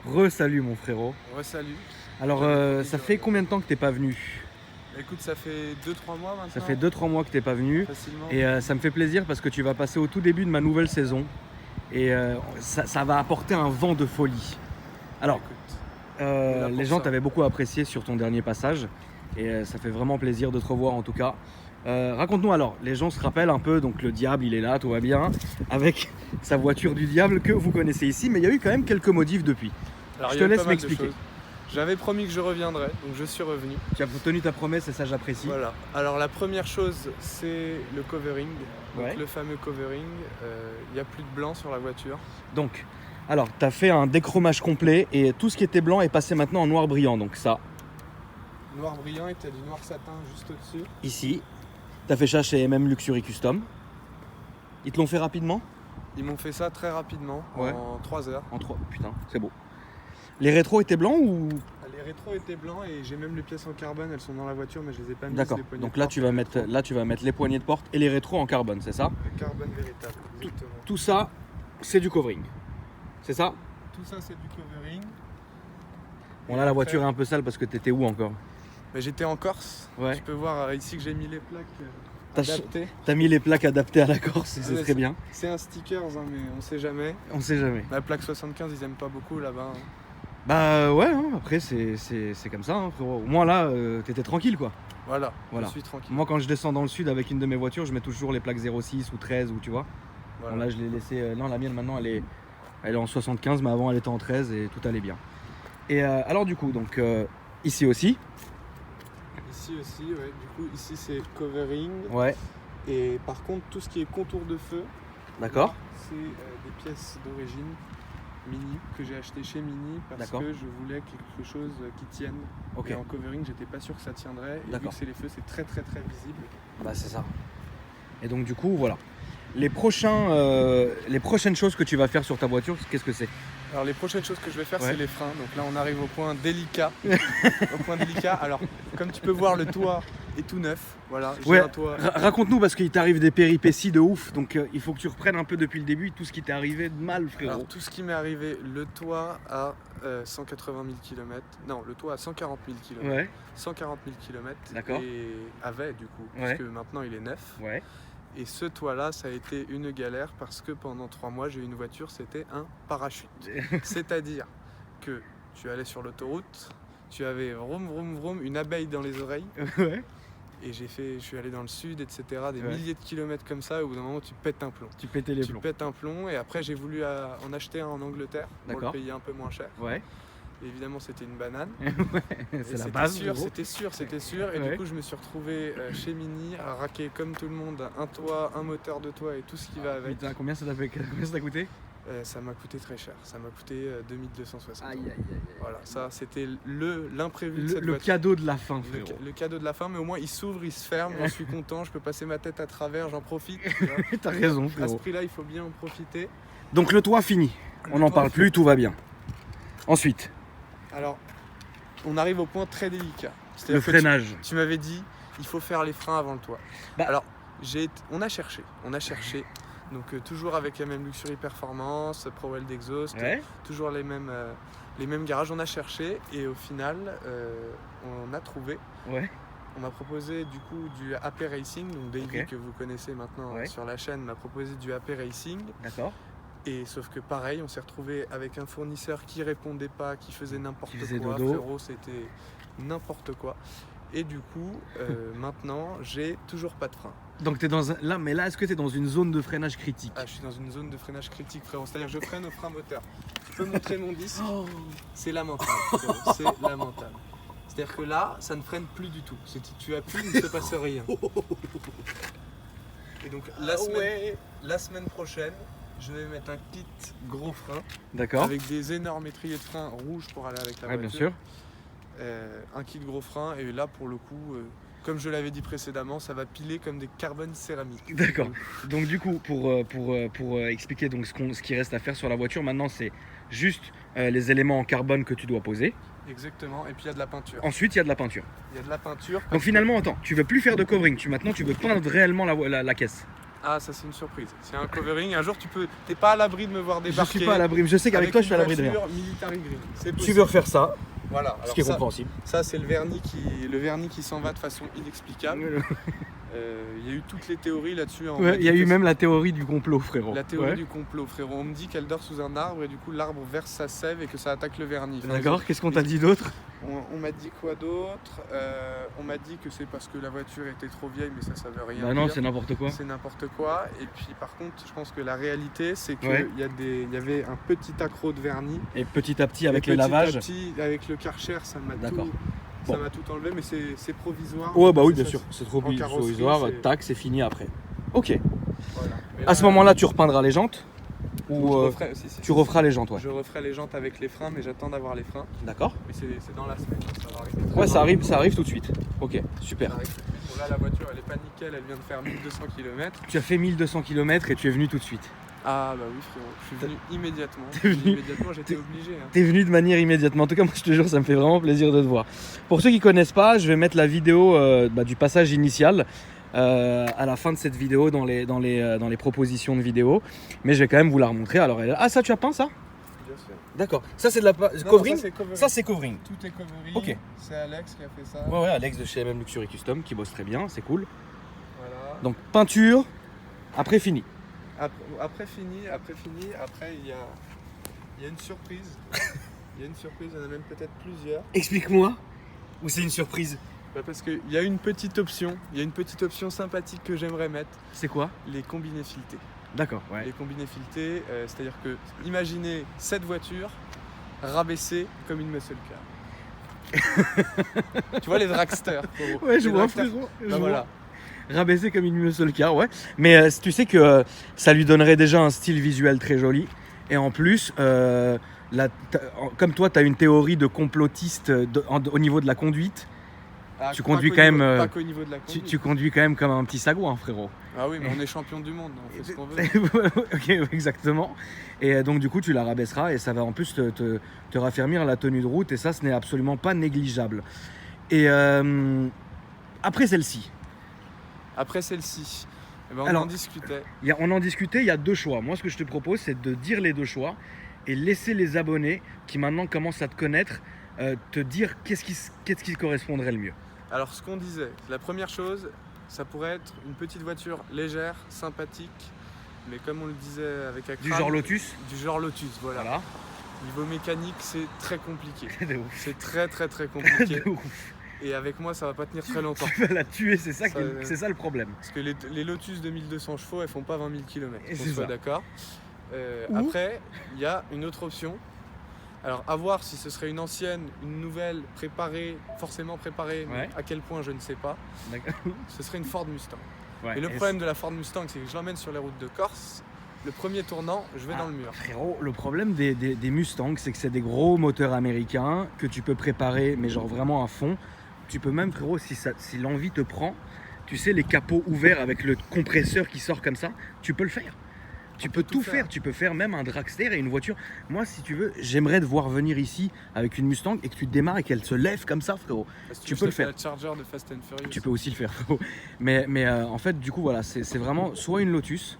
Re-salut mon frérot. Salut. Alors ça fait combien de temps que t'es pas venu? Écoute, ça fait 2-3 mois maintenant. Ça fait 2-3 mois que t'es pas venu. Facilement. Et ça me fait plaisir parce que tu vas passer au tout début de ma nouvelle saison. Et ça va apporter un vent de folie. Alors, Écoute, les gens t'avaient beaucoup apprécié sur ton dernier passage. Et ça fait vraiment plaisir de te revoir en tout cas. Raconte-nous alors, les gens se rappellent un peu, donc le diable il est là, tout va bien, avec sa voiture du diable que vous connaissez ici, mais il y a eu quand même quelques modifs depuis. alors, Je il y te a eu laisse pas mal de m'expliquer. choses. J'avais promis que je reviendrais, donc je suis revenu. Tu as tenu ta promesse et ça j'apprécie. Voilà. Alors la première chose, c'est le covering. Donc Ouais. le fameux covering. Il n'y a plus de blanc sur la voiture. Donc, alors tu as fait un déchromage complet et tout ce qui était blanc est passé maintenant en noir brillant. Donc ça, Noir brillant et t'as du noir satin juste au-dessus. ici, tu as fait ça chez MM Luxury Custom. Ils te l'ont fait rapidement? Ils m'ont fait ça très rapidement, Ouais. en 3 heures. En 3, putain, c'est beau. Les rétros étaient blancs ou... Les rétros étaient blancs et j'ai même les pièces en carbone, elles sont dans la voiture mais je les ai pas mises. D'accord, les poignées donc de là porte tu et vas les mettre, rétros. là tu vas mettre les poignées de porte et les rétros en carbone, c'est ça? Le carbone véritable, exactement. Tout ça, c'est du covering. C'est ça? Tout ça c'est du covering. Bon là la voiture est un peu sale parce que t'étais où encore? Mais j'étais en Corse. Ouais. Tu peux voir ici que j'ai mis les plaques T'as adaptées. T'as mis les plaques adaptées à la Corse et c'est Ouais, très bien. C'est un sticker, hein, mais on sait jamais. On sait jamais. La plaque 75, ils aiment pas beaucoup là-bas. Bah ouais, hein, après c'est comme ça, hein, frérot. Au moins là, t'étais tranquille quoi. Voilà, Voilà. je suis tranquille. Moi quand je descends dans le sud avec une de mes voitures, je mets toujours les plaques 06 ou 13 ou tu vois. Voilà. Bon, là je l'ai laissé, non la mienne maintenant elle est en 75 mais avant elle était en 13 et tout allait bien. Et alors du coup, donc ici aussi. Ici aussi, ouais. Du coup, ici c'est covering. Ouais, Et par contre, tout ce qui est contour de feu, d'accord. c'est des pièces d'origine Mini que j'ai acheté chez Mini parce D'accord. que je voulais quelque chose qui tienne. Ok, Et en covering, j'étais pas sûr que ça tiendrait. Et vu D'accord. que c'est les feux, c'est très très très visible. bah c'est ça. Et donc du coup, voilà. Les prochaines choses que tu vas faire sur ta voiture, qu'est-ce que c'est? Alors les prochaines choses que je vais faire, Ouais. c'est les freins. Donc là, on arrive au point délicat. Au point délicat. Alors, comme tu peux voir, le toit est tout neuf. Voilà, j'ai Ouais, un toit. raconte-nous parce qu'il t'arrive des péripéties de ouf, donc il faut que tu reprennes un peu depuis le début tout ce qui t'est arrivé de mal, frérot. Alors, tout ce qui m'est arrivé, le toit à 180 000 km. Non, le toit à 140 000 km. Ouais, 140 000 km. D'accord. Et avait du coup, Ouais. puisque maintenant il est neuf. ouais. Et ce toit-là, ça a été une galère parce que pendant 3 mois, j'ai eu une voiture, c'était un parachute. C'est-à-dire que tu allais sur l'autoroute, tu avais vroom vroom vroom, une abeille dans les oreilles. Ouais. Et je suis allé dans le sud, etc. Des Ouais. milliers de kilomètres comme ça, et au bout d'un moment, tu pètes un plomb. Tu pétais les Tu plombs. pètes un plomb, et après, j'ai voulu en acheter un en Angleterre pour D'accord. le payer un peu moins cher. Ouais, Et évidemment, c'était une banane. c'est Et la c'était base. sûr, gros. c'était sûr. Et Ouais. du coup, je me suis retrouvé chez Mini à raquer comme tout le monde un toit, un moteur de toit et tout ce qui va avec. Putain, combien ça t'a coûté? Ça m'a coûté très cher. Ça m'a coûté 2260 Aïe, euros. aïe, aïe. Voilà, ça c'était l'imprévu de Le, cette le voiture. cadeau de la fin, Le, frérot. le cadeau de la fin, mais au moins il s'ouvre, il se ferme, j'en suis content, je peux passer ma tête à travers, j'en profite. tu vois. T'as raison, À ce frérot. prix-là, il faut bien en profiter. Donc le toit fini. On n'en toit parle plus, tout va bien. Ensuite, Alors, on arrive au point très délicat. le C'est-à-dire que freinage. tu m'avais dit, il faut faire les freins avant le toit. Bah- Alors, on a cherché. Donc toujours avec MM Luxury Performance, ProWeld Exhaust, Ouais. toujours les mêmes garages. On a cherché et au final, on a trouvé. Ouais. On m'a proposé du coup du AP Racing, donc Davey Ok. que vous connaissez maintenant Ouais. sur la chaîne m'a proposé du AP Racing. D'accord. Et sauf que pareil, on s'est retrouvé avec un fournisseur qui répondait pas, qui faisait n'importe Qui faisait quoi. dodo. Frérot, c'était n'importe quoi. Et du coup, maintenant, j'ai toujours pas de frein. Donc t'es dans un... là, est-ce que t'es dans une zone de freinage critique? Ah, je suis dans une zone de freinage critique, frérot. C'est-à-dire que je freine au frein moteur. Tu peux montrer mon disque. Oh. C'est lamentable. frérot. C'est lamentable. C'est-à-dire que là, ça ne freine plus du tout. Tu appuies, il ne se passe rien. Et donc la semaine prochaine, je vais mettre un kit gros frein D'accord. avec des énormes étriers de frein rouges pour aller avec la Ouais, voiture. bien sûr. Un kit gros frein et là pour le coup, comme je l'avais dit précédemment, ça va piler comme des carbones céramiques. D'accord. Donc du coup, pour expliquer donc ce qui reste à faire sur la voiture, maintenant c'est juste les éléments en carbone que tu dois poser. Exactement. Et puis il y a de la peinture. Ensuite, il y a de la peinture. Il y a de la peinture. Donc finalement, attends, tu veux plus faire de covering, maintenant tu veux peindre réellement la caisse. Ah, ça c'est une surprise. C'est un covering. Un jour, t'es pas à l'abri de me voir Je débarquer. suis pas à l'abri. Je sais qu'avec toi, je suis à l'abri de rien. Military green. C'est Tu possible. veux refaire ça, Voilà. ce Alors qui est ça, compréhensible. ça c'est le vernis qui s'en va de façon inexplicable. Il y a eu toutes les théories là-dessus. Hein. Ouais, il y a eu même la théorie du complot, frérot. La théorie Ouais. du complot, frérot. On me dit qu'elle dort sous un arbre et du coup l'arbre verse sa sève et que ça attaque le vernis. Enfin, D'accord, qu'est-ce qu'on t'a dit d'autre? on m'a dit quoi d'autre? On m'a dit que c'est parce que la voiture était trop vieille, mais ça veut rien Bah non, dire. c'est n'importe quoi. C'est n'importe quoi. Et puis par contre, je pense que la réalité, c'est qu'il Ouais. y avait un petit accroc de vernis. Et petit à petit, avec Et le lavage. Petit à petit, avec le Karcher, ça m'a D'accord. tout, Bon. ça m'a tout enlevé, mais c'est provisoire. Ouais, bah oui, C'est bien ça, sûr, c'est trop en carrosserie, provisoire, c'est- tac, c'est fini après. Ok. Voilà. Mais À ce moment-là, tu repeindras les jantes? Ou si, tu referas les jantes, ouais. Je referai les jantes avec les freins, mais j'attends d'avoir les freins. D'accord. Mais c'est dans la semaine, ça va arriver. Ouais, ça arrive tout de suite. Ok, super. Ça arrive tout de suite. Bon, là, la voiture, elle est pas nickel, elle vient de faire 1200 km. Tu as fait 1200 km et tu es venu tout de suite. Ah bah oui, frérot, je suis venu immédiatement. T'es venu- Immédiatement, j'étais obligé. Hein. T'es venu de manière immédiatement. En tout cas, moi, je te jure, ça me fait vraiment plaisir de te voir. Pour ceux qui connaissent pas, je vais mettre la vidéo du passage initial à la fin de cette vidéo dans les propositions de vidéo. Mais je vais quand même vous la remontrer. Alors, ah, ça, tu as peint ça? Bien sûr. D'accord. Ça, c'est de la Non, covering. ça, c'est covering. Ça, c'est covering. Tout est covering. Ok. C'est Alex qui a fait ça. Ouais, Alex de chez MM Luxury Custom qui bosse très bien, c'est cool. Voilà. Donc, peinture, après fini. Après fini, après il y a une surprise. Il y a une surprise, il y en a même peut-être plusieurs. Explique-moi. Ou c'est une surprise? Bah, parce qu'il y a une petite option, sympathique que j'aimerais mettre, C'est quoi? les combinés filetés. D'accord, ouais. Les combinés filetés, c'est-à-dire que imaginez cette voiture rabaissée comme une muscle car. Tu vois les dragsters. frérot. Ouais, je Les vois, dragsters, frérot. Je bah, vois. voilà. Rabaissé comme une muscle car, ouais. Mais tu sais que ça lui donnerait déjà un style visuel très joli. Et en plus, comme toi, tu as une théorie de complotiste au niveau de la conduite. Ah, Tu pas conduis qu'au quand niveau- même, Pas qu'au niveau de la Tu, conduite. tu conduis quand même comme un petit sagouin, frérot. Ah oui, mais on est champion du monde, on fait ce qu'on veut. Ok, exactement. Et donc, du coup, tu la rabaisseras et ça va en plus te raffermir la tenue de route. Et ça, ce n'est absolument pas négligeable. Et après celle-ci, Après celle-ci, eh ben, on Alors, en discutait. on en discutait, il y a deux choix. Moi, ce que je te propose, c'est de dire les deux choix et laisser les abonnés qui maintenant commencent à te connaître te dire qu'est-ce qui correspondrait le mieux. Alors ce qu'on disait, la première chose, ça pourrait être une petite voiture légère, sympathique, mais comme on le disait avec Akram, Du genre Lotus. Du genre Lotus, voilà. Voilà. Niveau mécanique, c'est très compliqué. De ouf. C'est très compliqué. De ouf. Et avec moi, ça va pas tenir très longtemps. Tu vas la tuer, c'est ça, Ça, c'est ça le problème. Parce que les Lotus de 1200 chevaux, elles font pas 20 000 km. Et On c'est soit ça. d'accord. Ou- Après, il y a une autre option. Alors, à voir si ce serait une ancienne, une nouvelle, forcément préparée, mais Ouais. à quel point, je ne sais pas. D'accord. Ce serait une Ford Mustang. Ouais. Et le Et problème de la Ford Mustang, c'est que je l'emmène sur les routes de Corse. Le premier tournant, je vais Ah, dans le mur. Frérot, le problème des Mustangs, c'est que c'est des gros moteurs américains que tu peux préparer, mais genre vraiment à fond. Tu peux même, frérot, si l'envie te prend, tu sais, les capots ouverts avec le compresseur qui sort comme ça, tu peux le faire. Tu peux tout faire. Tu peux faire même un dragster et une voiture. Moi, si tu veux, j'aimerais te voir venir ici avec une Mustang et que tu démarres et qu'elle se lève comme ça, frérot. Parce que tu je peux te le fais faire. la Charger de Fast and Furious. Tu peux aussi le faire, frérot. Mais en fait, du coup, voilà, c'est vraiment soit une Lotus,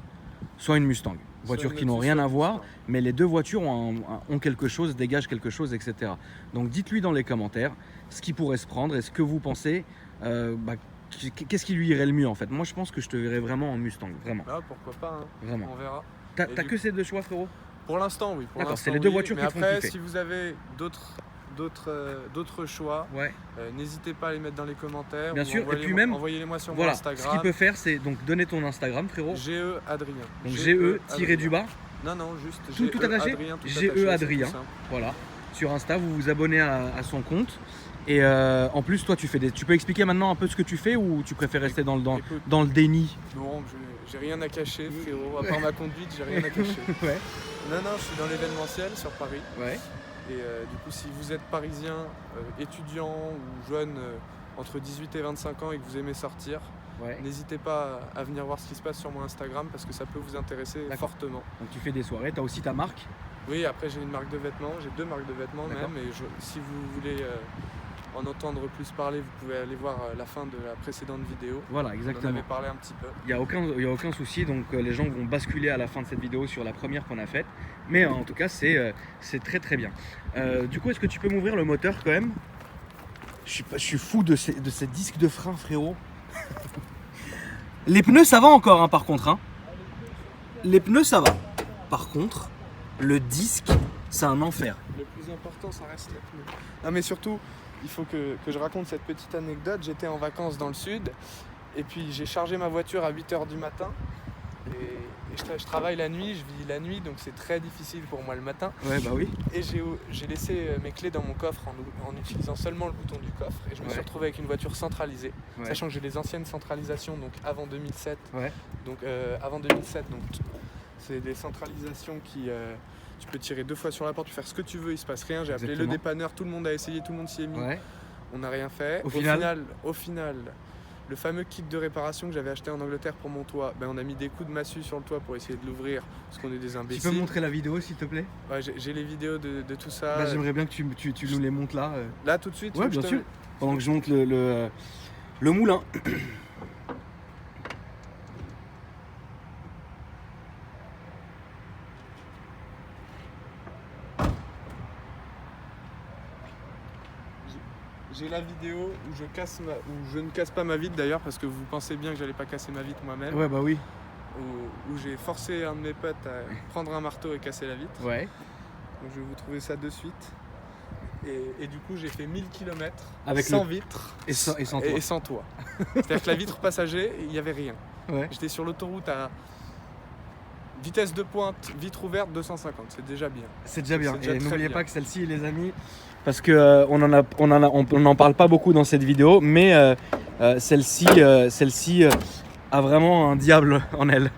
soit une Mustang. Voitures une qui n'ont Lotus, rien soit à une voir, Mustang. mais les deux voitures ont quelque chose, dégagent quelque chose, etc. Donc dites-lui dans les commentaires ce qui pourrait se prendre et ce que vous pensez, qu'est-ce qui lui irait le mieux en fait. Moi je pense que je te verrais vraiment en Mustang, vraiment. Ah, pourquoi pas, hein. Vraiment. On verra. T'as Et t'as du que ces deux choix, frérot? Pour l'instant, oui. Pour D'accord, l'instant, c'est les deux oui. voitures Mais qui te font après, kiffer. si vous avez d'autres choix, Ouais. n'hésitez pas à les mettre dans les commentaires. Bien ou sûr, et puis même, envoyez-les-moi sur Voilà, mon ce qu'il Instagram. peut faire, c'est donc donner ton Instagram, frérot. GE Adrien. Donc GE tiré du bas, Non, non, juste Tout attaché Adrien, tout GE attaché, c'est Adrien. tout simple. voilà. Sur Insta, vous vous abonnez à son compte. Et en plus, toi, tu peux expliquer maintenant un peu ce que tu fais ou tu préfères rester dans Écoute, le déni? non, j'ai rien à cacher, frérot. À part ma conduite, j'ai rien à cacher. Ouais. Non, non, je suis dans l'événementiel sur Paris. Ouais. Et du coup, si vous êtes parisien, étudiant ou jeune entre 18 et 25 ans et que vous aimez sortir, Ouais. n'hésitez pas à venir voir ce qui se passe sur mon Instagram parce que ça peut vous intéresser D'accord. fortement. Donc tu fais des soirées, tu as aussi ta marque. Oui, après j'ai une marque de vêtements, j'ai 2 marques de vêtements D'accord. même. Et si vous voulez en entendre plus parler, vous pouvez aller voir la fin de la précédente vidéo. Voilà, On en exactement. avait parlé un petit peu. Il n'y a aucun souci, donc les gens vont basculer à la fin de cette vidéo sur la première qu'on a faite. Mais en tout cas, c'est très très bien. Du coup, est-ce que tu peux m'ouvrir le moteur quand même? Je suis fou de ces disques de frein, frérot. Les pneus, ça va encore, hein, par contre. Hein. Les pneus, ça va. Par contre, le disque, c'est un enfer. Le plus important, ça reste les pneus. Non, mais surtout, il faut que je raconte cette petite anecdote. J'étais en vacances dans le sud et puis j'ai chargé ma voiture à 8h du matin. Et je travaille la nuit, je vis la nuit, donc c'est très difficile pour moi le matin. Ouais, bah oui. Et j'ai laissé mes clés dans mon coffre en utilisant seulement le bouton du coffre. Et je me suis retrouvé avec une voiture centralisée, sachant que j'ai les anciennes centralisations, donc avant 2007. Donc avant 2007, donc c'est des centralisations qui... tu peux tirer 2 fois sur la porte, tu peux faire ce que tu veux, il se passe rien. J'ai appelé le dépanneur, tout le monde a essayé, tout le monde s'y est mis. On n'a rien fait. Au final, le fameux kit de réparation que j'avais acheté en Angleterre pour mon toit, on a mis des coups de massue sur le toit pour essayer de l'ouvrir, parce qu'on est des imbéciles. Tu peux montrer la vidéo s'il te plaît? Ouais, j'ai les vidéos de tout ça. J'aimerais bien que tu nous les montres là. Là tout de suite? Ouais, bien sûr. Pendant que je monte le moulin. J'ai la vidéo où je ne casse pas ma vitre d'ailleurs, parce que vous pensez bien que j'allais pas casser ma vitre moi-même. Ouais, bah oui. Où j'ai forcé un de mes potes à prendre un marteau et casser la vitre. Ouais. Donc je vais vous trouver ça de suite. Et du coup j'ai fait 1000 km avec sans vitre et sans toit. C'est-à-dire que la vitre passager, il n'y avait rien. Ouais. J'étais sur l'autoroute à vitesse de pointe, vitre ouverte 250, c'est déjà bien. C'est déjà bien. Déjà et n'oubliez bien. pas que celle-ci, les amis, parce que on n'en parle pas beaucoup dans cette vidéo, mais celle-ci a vraiment un diable en elle.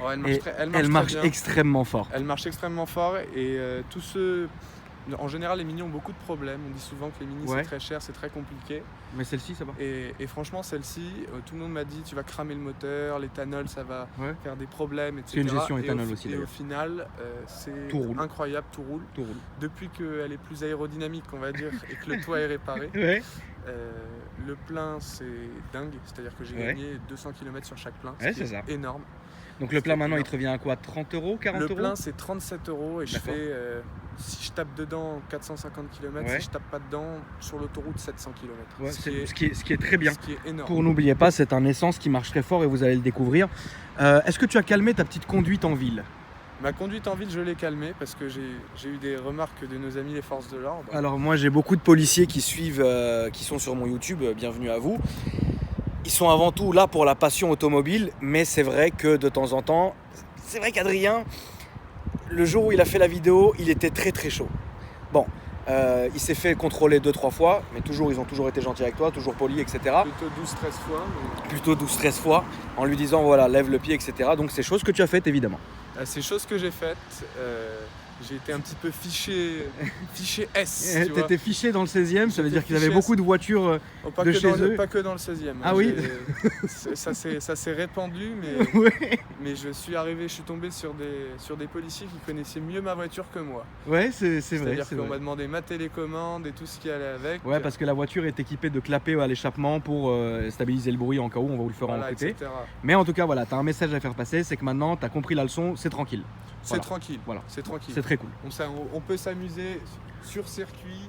Oh, elle marche extrêmement fort. Elle marche extrêmement fort et tous ceux... En général, les Mini ont beaucoup de problèmes. On dit souvent que les Mini c'est très cher, c'est très compliqué. Mais celle-ci, ça va. Et franchement, celle-ci, tout le monde m'a dit tu vas cramer le moteur, l'éthanol, ça va faire des problèmes, etc. C'est une gestion éthanol aussi. Et au final, c'est incroyable, tout roule. Depuis qu'elle est plus aérodynamique, on va dire, et que le toit est réparé. Le plein, c'est dingue. C'est-à-dire que j'ai gagné 200 km sur chaque plein. C'est énorme. Donc le plein maintenant, il te revient à quoi? 30 €, 40 €? Le plein, c'est 37 € et je fais, si je tape dedans 450 km, si je tape pas dedans, sur l'autoroute 700 km. Ce qui est très bien. Ce qui est énorme. Pour n'oubliez pas, c'est un essence qui marche très fort et vous allez le découvrir. Est-ce que tu as calmé ta petite conduite en ville? Ma conduite en ville, je l'ai calmée parce que j'ai eu des remarques de nos amis les forces de l'ordre. Alors moi, j'ai beaucoup de policiers qui suivent, qui sont sur mon YouTube, bienvenue à vous. Ils sont avant tout là pour la passion automobile, mais c'est vrai que de temps en temps, c'est vrai qu'Adrien, le jour où il a fait la vidéo, il était très très chaud. Bon, il s'est fait contrôler 2-3 fois, mais ils ont toujours été gentils avec toi, toujours polis, etc. Plutôt 12-13 fois. Plutôt 12-13 fois, en lui disant voilà, lève le pied, etc. Donc c'est chose que tu as faites évidemment. C'est chose que j'ai faites. J'ai été un petit peu fiché S. Tu étais fiché dans le 16e, ça veut dire qu'il y avait beaucoup de voitures de chez eux. Pas que dans le 16e. Ah oui. Ça s'est répandu, mais je suis tombé sur des policiers qui connaissaient mieux ma voiture que moi. Ouais, c'est vrai. C'est-à-dire qu'on m'a demandé ma télécommande et tout ce qui allait avec. Ouais, parce que la voiture est équipée de clapets à l'échappement pour stabiliser le bruit en cas où on va vous le faire en côté. Mais en tout cas, voilà, tu as un message à faire passer, c'est que maintenant, tu as compris la leçon, c'est tranquille. C'est tranquille. Voilà. C'est tranquille. C'est très cool. On peut s'amuser sur circuit.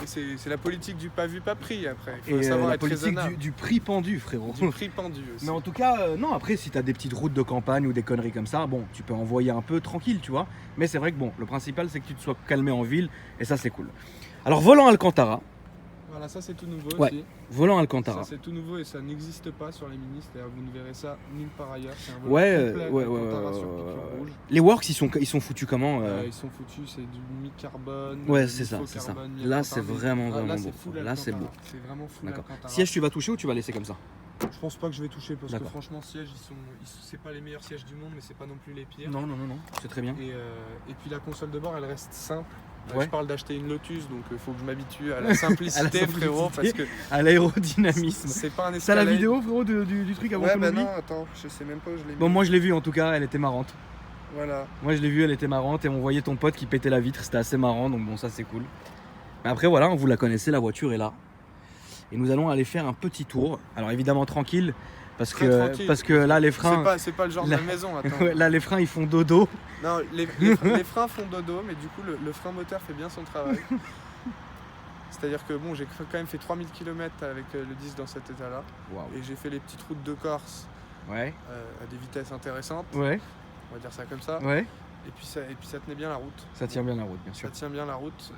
Et c'est la politique du pas vu, pas pris après. Il faut savoir être raisonnable. La politique du prix pendu, frérot. Du prix pendu aussi. Mais en tout cas, non, après, si tu as des petites routes de campagne ou des conneries comme ça, bon, tu peux envoyer un peu tranquille, tu vois. Mais c'est vrai que bon, le principal, c'est que tu te sois calmé en ville. Et ça, c'est cool. Alors, volant Alcantara. Voilà, ça c'est tout nouveau aussi. Volant Alcantara. Ça c'est tout nouveau et ça n'existe pas sur les Mini, c'est-à-dire vous ne verrez ça nulle part ailleurs. C'est un volant complet Alcantara sur piqûre rouge. Les Works, ils sont foutus comment Ils sont foutus, c'est du mi-carbone. Ouais, c'est ça. Là, c'est vraiment beau. Là, c'est beau. C'est vraiment full Alcantara. Siège, tu vas toucher ou tu vas laisser comme ça? Je pense pas que je vais toucher parce que franchement, sièges, c'est pas les meilleurs sièges du monde, mais c'est pas non plus les pires. Non, c'est très bien. Et puis la console de bord, elle reste simple. Je parle d'acheter une Lotus, donc il faut que je m'habitue à la simplicité, frérot, parce que à l'aérodynamisme. C'est pas un Escalade. T'as la vidéo, frérot, du truc avant qu'on l'oublie? Non, attends, je sais même pas où je l'ai mis. Bon, moi je l'ai vue en tout cas, elle était marrante. Voilà. Moi je l'ai vue, elle était marrante et on voyait ton pote qui pétait la vitre, c'était assez marrant, donc bon, ça c'est cool. Mais après voilà, vous la connaissez, la voiture est là. et nous allons aller faire un petit tour. Alors évidemment tranquille, parce Très que, tranquille. parce que là les freins, C'est pas le genre de la maison, attends. là les freins ils font dodo. Non, les freins font dodo, mais du coup le frein moteur fait bien son travail. C'est-à-dire que bon, j'ai quand même fait 3000 km avec le disque dans cet état-là. Waouh. Et j'ai fait les petites routes de Corse Ouais, à des vitesses intéressantes, ouais, on va dire ça comme ça. ouais. Et puis ça tenait bien la route. Ça tient bien la route, bien Ça sûr. tient bien la route.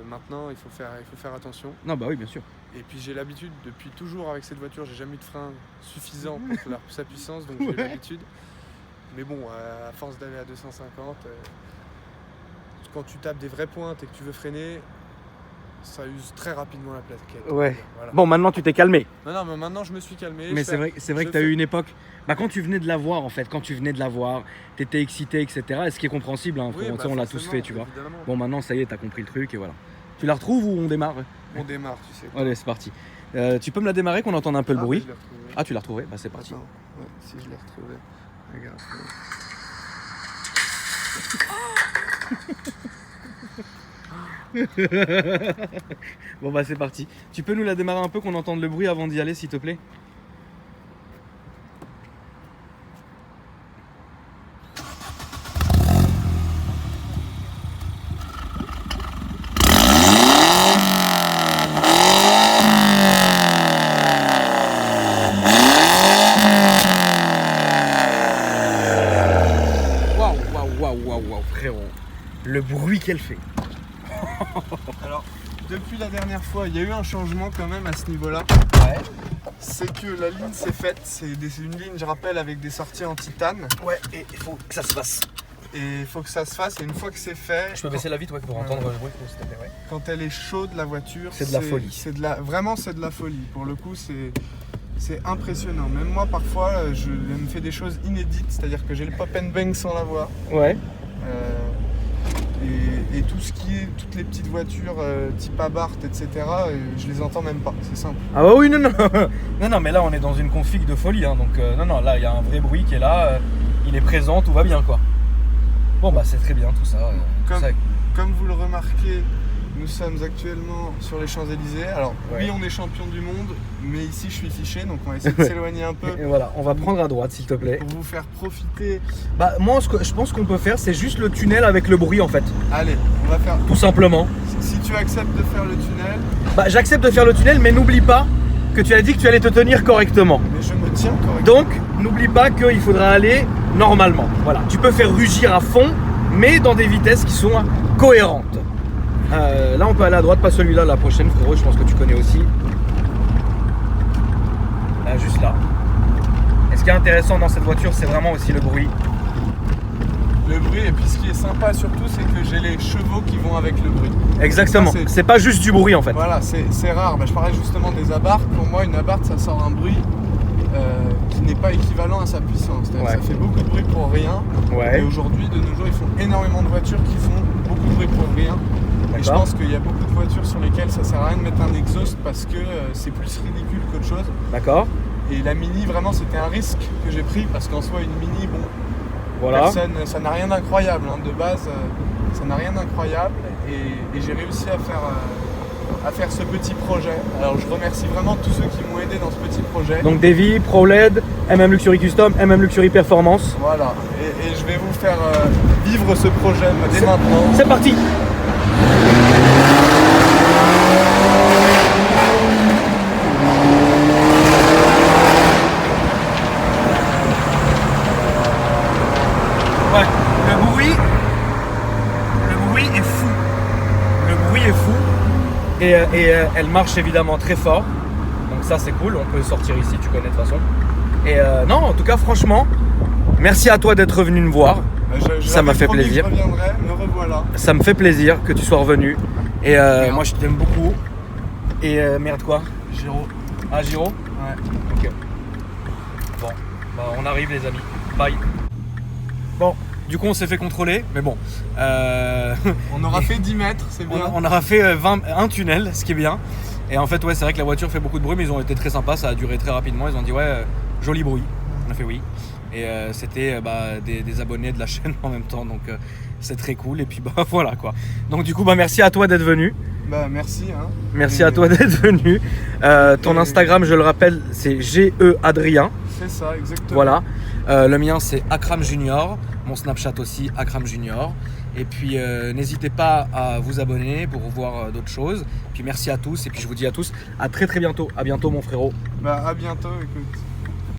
Maintenant, il faut faire attention. Non, bah oui, bien sûr. Et puis j'ai l'habitude, depuis toujours avec cette voiture, j'ai jamais eu de frein suffisant pour sa puissance, donc j'ai Ouais. l'habitude. Mais bon, à force d'aller à 250, quand tu tapes des vraies pointes et que tu veux freiner, ça use très rapidement la plaquette. Ouais. Voilà. Bon, maintenant tu t'es calmé. Non, mais maintenant je me suis calmé. Mais je c'est fais- vrai je que tu as fais- eu une époque, bah, quand tu venais de la voir en fait, quand tu venais de la voir, tu étais excité, etc. Et ce qui est compréhensible, hein, Oui, on, bah, on l'a tous forcément, fait, tu vois. évidemment. Bon, maintenant ça y est, tu as compris le truc et voilà. Tu la retrouves ou on démarre? On démarre, tu sais. Allez, c'est parti. Tu peux me la démarrer qu'on entende un peu le bruit? Je l'ai retrouvé. Ah, tu l'as retrouvée? Bah, c'est parti. Attends, ouais, si je l'ai retrouvé. Regarde. Bon, bah, c'est parti. Tu peux nous la démarrer un peu qu'on entende le bruit avant d'y aller, s'il te plaît? Waouh, frérot. Le bruit qu'elle fait. Alors, depuis la dernière fois, il y a eu un changement quand même à ce niveau-là. Ouais. C'est que la ligne s'est faite, c'est une ligne, je rappelle, avec des sorties en titane. Ouais, et il faut que ça se fasse. Et il faut que ça se fasse, et une fois que c'est fait, Je peux baisser la vitre pour entendre le bruit, s'il te plaît, ouais. quand elle est chaude, la voiture, C'est de la folie. Vraiment, c'est de la folie. Pour le coup, c'est impressionnant. Même moi, parfois, je me fais des choses inédites, c'est-à-dire que j'ai le pop and bang sans la voix. Ouais. Et tout ce qui est, toutes les petites voitures type Abarth, etc., je les entends même pas, c'est simple. Ah bah oui, non, non, mais là on est dans une config de folie, hein, donc non, là il y a un vrai bruit qui est là, il est présent, tout va bien quoi. Bon bah c'est très bien tout ça. Comme vous le remarquez, nous sommes actuellement sur les Champs-Élysées. Alors Ouais. oui, on est champion du monde, mais ici je suis fiché, donc on va essayer de s'éloigner un peu Et voilà, on va prendre à droite s'il te plaît. pour vous faire profiter. Bah moi je pense qu'on peut faire, c'est juste le tunnel avec le bruit en fait, Allez, on va faire. tout simplement. Si tu acceptes de faire le tunnel, Bah j'accepte de faire le tunnel, mais n'oublie pas que tu as dit que tu allais te tenir correctement. mais je me tiens correctement. Donc n'oublie pas qu'il faudra aller normalement. Voilà, tu peux faire rugir à fond, mais dans des vitesses qui sont cohérentes. Là on peut aller à droite, pas celui-là, la prochaine frérot, je pense que tu connais aussi. Là, juste là. Et ce qui est intéressant dans cette voiture, c'est vraiment aussi le bruit. Le bruit, et puis ce qui est sympa surtout, c'est que j'ai les chevaux qui vont avec le bruit. Exactement, Ça, c'est pas juste du bruit en fait. Voilà, c'est rare. Bah, je parlais justement des Abarth. Pour moi, une Abarth, ça sort un bruit qui n'est pas équivalent à sa puissance. C'est-à-dire Ouais. que ça fait beaucoup de bruit pour rien. Et Ouais, aujourd'hui, de nos jours, ils font énormément de voitures qui font beaucoup de bruit pour rien. Et je d'accord. pense qu'il y a beaucoup de voitures sur lesquelles ça sert à rien de mettre un exhaust parce que c'est plus ridicule qu'autre chose. D'accord, Et la Mini, vraiment, c'était un risque que j'ai pris parce qu'en soi, une Mini, bon, voilà. personne, ça n'a rien d'incroyable. Hein. De base, ça n'a rien d'incroyable. Et j'ai réussi à faire ce petit projet. Alors, je remercie vraiment tous ceux qui m'ont aidé dans ce petit projet. Donc Davy, ProLED, MM Luxury Custom, MM Luxury Performance. Voilà. Et je vais vous faire vivre ce projet dès maintenant. C'est parti. Ouais, le bruit est fou. Le bruit est fou. Et elle marche évidemment très fort. Donc ça c'est cool, on peut sortir ici, tu connais de toute façon. Et non, en tout cas franchement, merci à toi d'être venu me voir. Ça m'a fait plaisir. Je reviendrai, me revoilà. Ça me fait plaisir que tu sois revenu. Et Merde. moi je t'aime beaucoup. Et merde quoi? Giro. Ah Giro? Ouais. Ok. Bon, bah, on arrive les amis. Bye. Bon, du coup on s'est fait contrôler, mais bon. On aura fait 10 mètres, c'est bien. On aura fait un tunnel, ce qui est bien. Et en fait ouais, c'est vrai que la voiture fait beaucoup de bruit, mais ils ont été très sympas, ça a duré très rapidement. Ils ont dit ouais, joli bruit. On a fait oui. Et c'était des abonnés de la chaîne en même temps, donc c'est très cool. Et puis bah voilà quoi. Donc du coup bah merci à toi d'être venu. Bah merci. Hein. Merci Et à toi d'être venu. Ton Et- Instagram, je le rappelle, c'est GE Adrien. C'est ça, exactement. Voilà. Le mien, c'est Akram Junior. Mon Snapchat aussi, Akram Junior. Et puis, n'hésitez pas à vous abonner pour voir d'autres choses. Puis merci à tous. Et puis, je vous dis à tous à très très bientôt. À bientôt, mon frérot. Bah à bientôt, écoute.